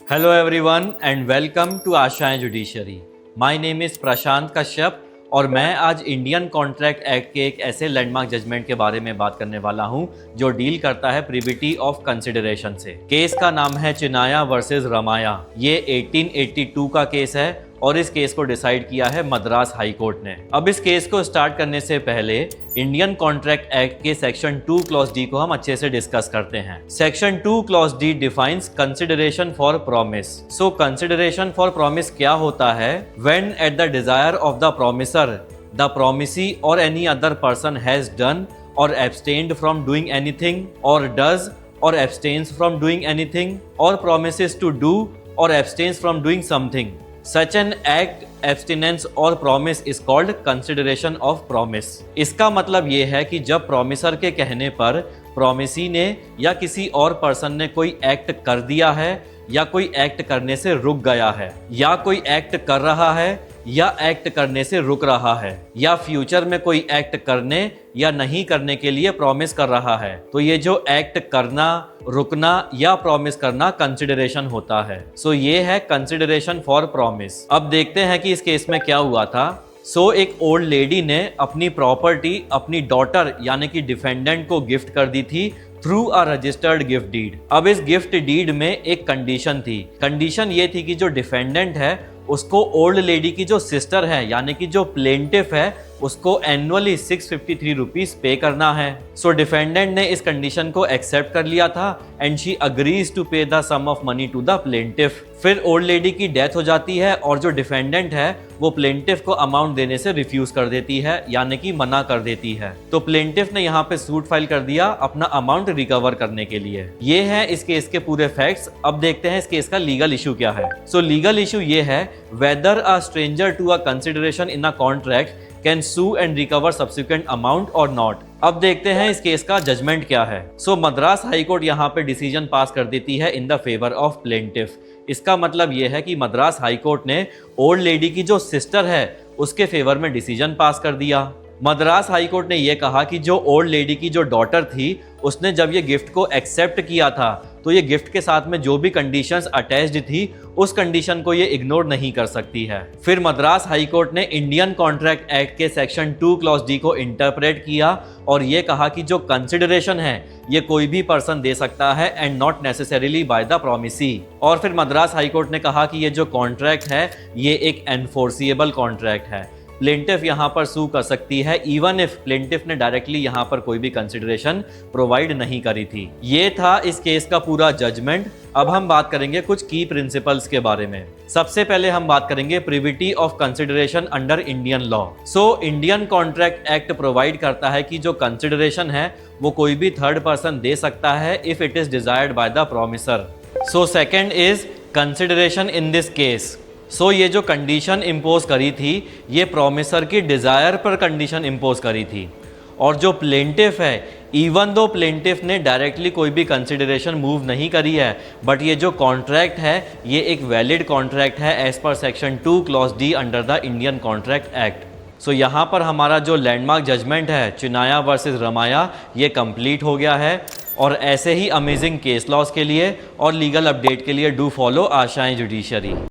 Hello everyone and welcome to आशाएं judiciary. My name is प्रशांत कश्यप और मैं आज इंडियन कॉन्ट्रैक्ट एक्ट के एक ऐसे लैंडमार्क जजमेंट के बारे में बात करने वाला हूं जो डील करता है प्रीविटी ऑफ कंसिडरेशन से। केस का नाम है चिनाया वर्सेस रमाया। ये 1882 का केस है और इस केस को डिसाइड किया है मद्रास हाई कोर्ट ने। अब इस केस को स्टार्ट करने से पहले इंडियन कॉन्ट्रैक्ट एक्ट के सेक्शन 2 क्लॉज डी को हम अच्छे से डिस्कस करते हैं। Section 2 clause D defines consideration for promise. So consideration for promise क्या होता है? When at the desire of the promisor the promisee or any other person has done or abstained from doing anything or does or abstains from doing anything or promises to do or abstains from doing something. Such an act, abstinence और promise is called consideration of promise। इसका मतलब ये है कि जब promiser के कहने पर प्रॉमिसी ने या किसी और पर्सन ने कोई एक्ट कर दिया है या कोई एक्ट करने से रुक गया है या कोई एक्ट कर रहा है या एक्ट करने से रुक रहा है या फ्यूचर में कोई एक्ट करने या नहीं करने के लिए प्रॉमिस कर रहा है, तो ये जो एक्ट करना, रुकना या प्रॉमिस करना कंसिडरेशन होता है। सो ये है कंसिडरेशन फॉर प्रॉमिस। अब देखते हैं कि इस केस में क्या हुआ था। एक ओल्ड लेडी ने अपनी प्रॉपर्टी अपनी डॉटर यानी कि डिफेंडेंट को गिफ्ट कर दी थी through a registered gift deed. अब इस गिफ्ट डीड में एक कंडीशन थी। कंडीशन ये थी कि जो डिफेंडेंट है उसको ओल्ड लेडी की जो सिस्टर है यानी कि जो प्लेंटिफ है उसको एनुअली 653 रुपीज पे करना है। सो डिफेंडेंट ने इस कंडीशन को एक्सेप्ट कर लिया था and she agrees to pay the sum of money to the plaintiff. फिर ओल्ड लेडी की डेथ हो जाती है और जो डिफेंडेंट है वो प्लेंटिफ को अमाउंट देने से रिफ्यूज कर देती है यानी कि मना कर देती है। तो प्लेंटिफ ने यहाँ पे सूट फाइल कर दिया अपना अमाउंट रिकवर करने के लिए। ये है इस केस के पूरे फैक्ट्स। अब देखते हैं इस केस का लीगल इशू क्या है। लीगल इशू ये है whether a stranger to a consideration in a contract can sue and recover subsequent amount or not। अब देखते हैं इस केस का जजमेंट क्या है। मद्रास हाई कोर्ट यहाँ पे डिसीजन पास कर देती है in the favour of plaintiff. इसका मतलब ये है कि मद्रास हाई कोर्ट ने ओल्ड लेडी की जो सिस्टर है उसके फेवर में डिसीजन पास कर दिया। मद्रास हाई कोर्ट ने यह कहा कि जो ओल्ड लेडी की जो डॉटर थी उसने जब ये गिफ्ट को एक्सेप्ट किया था तो ये गिफ्ट के साथ में जो भी कंडीशंस अटैच्ड थी उस कंडीशन को ये इग्नोर नहीं कर सकती है। फिर मद्रास हाई कोर्ट ने इंडियन कॉन्ट्रैक्ट एक्ट के सेक्शन 2 क्लॉज डी को इंटरप्रेट किया और ये कहा कि जो कंसिडरेशन है ये कोई भी पर्सन दे सकता है and not necessarily by the promisee. और फिर मद्रास हाई कोर्ट ने कहा कि ये जो कॉन्ट्रैक्ट है ये एक एनफोर्सिएबल कॉन्ट्रैक्ट है। प्लेंटिफ यहाँ पर सू कर सकती है इवन इफ प्लेंटिफ ने डायरेक्टली यहाँ पर कोई भी कंसिडरेशन प्रोवाइड नहीं करी थी। ये था इस केस का पूरा जजमेंट। अब हम बात करेंगे कुछ की प्रिंसिपल्स के बारे में। सबसे पहले हम बात करेंगे privity of consideration under Indian law. Indian contract act provide करता है कि जो कंसिडरेशन है वो कोई भी थर्ड पर्सन दे सकता है if it is desired by the promiser. Second is consideration in this case. ये जो कंडीशन इम्पोज करी थी ये प्रॉमिसर की डिज़ायर पर कंडीशन इम्पोज करी थी और जो प्लेंटिफ है इवन दो प्लेंटिफ ने डायरेक्टली कोई भी कंसिडरेशन मूव नहीं करी है बट ये जो कॉन्ट्रैक्ट है ये एक वैलिड कॉन्ट्रैक्ट है as per section 2 clause D under the Indian contract act. यहाँ पर हमारा जो लैंडमार्क जजमेंट है चिनाया वर्सेस रमाया ये कंप्लीट हो गया है। और ऐसे ही अमेजिंग केस लॉस के लिए और लीगल अपडेट के लिए डू फॉलो आशाएं जुडिशरी।